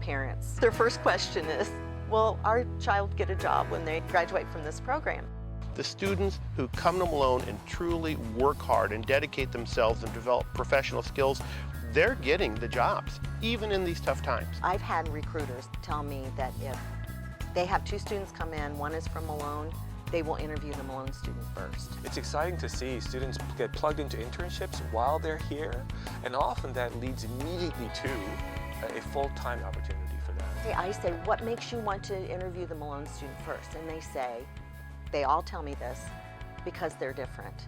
parents. Their first question is, will our child get a job when they graduate from this program? The students who come to Malone and truly work hard and dedicate themselves and develop professional skills, they're getting the jobs, even in these tough times. I've had recruiters tell me that if they have 2 students come in, one is from Malone, they will interview the Malone student first. It's exciting to see students get plugged into internships while they're here, and often that leads immediately to a full-time opportunity for them. I say, what makes you want to interview the Malone student first? And they all tell me this, because they're different.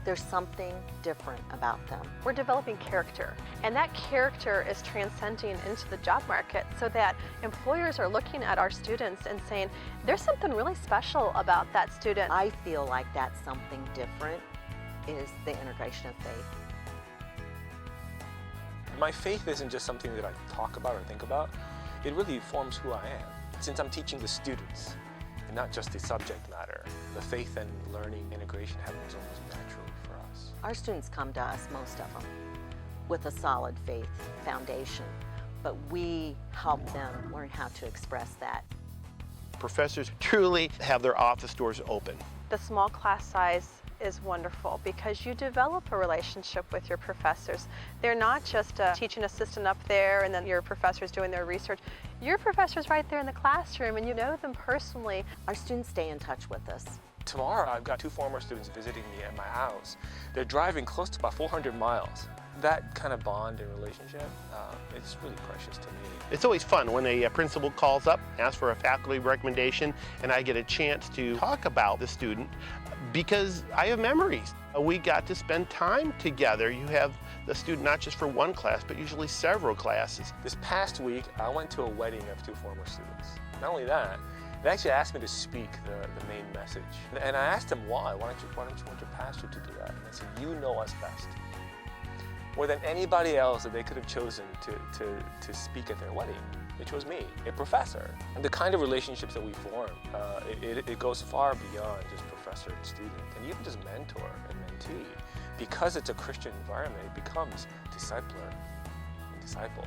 There's something different about them. We're developing character, and that character is transcending into the job market so that employers are looking at our students and saying, there's something really special about that student. I feel like that something different is the integration of faith. My faith isn't just something that I talk about or think about. It really forms who I am. Since I'm teaching the students, and not just the subject matter, the faith and learning integration happens almost naturally for us. Our students come to us, most of them, with a solid faith foundation, but we help them learn how to express that. Professors truly have their office doors open. The small class size is wonderful because you develop a relationship with your professors. They're not just a teaching assistant up there and then your professor's doing their research. Your professor's right there in the classroom and you know them personally. Our students stay in touch with us. Tomorrow, I've got 2 former students visiting me at my house. They're driving close to about 400 miles. That kind of bond and relationship, it's really precious to me. It's always fun when a principal calls up, asks for a faculty recommendation, and I get a chance to talk about the student because I have memories. We got to spend time together. You have the student not just for one class, but usually several classes. This past week, I went to a wedding of 2 former students. Not only that, they actually asked me to speak the main message. And I asked them why. Why don't you want your pastor to do that? And they said, you know us best. More than anybody else that they could have chosen to speak at their wedding, they chose me, a professor. And the kind of relationships that we form, it goes far beyond just professor and student, and even just mentor and mentee. Because it's a Christian environment, it becomes discipler and disciple.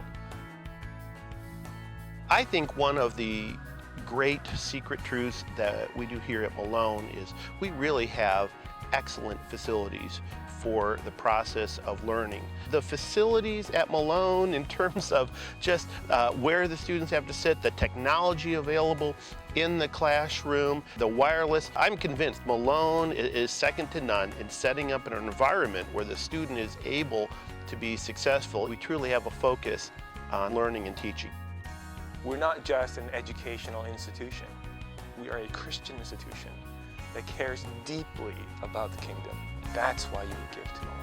I think one of the great secret truths that we do here at Malone is we really have excellent facilities for the process of learning. The facilities at Malone in terms of just where the students have to sit, the technology available in the classroom, the wireless. I'm convinced Malone is second to none in setting up an environment where the student is able to be successful. We truly have a focus on learning and teaching. We're not just an educational institution. We are a Christian institution that cares deeply about the kingdom. That's why you would give to Malone.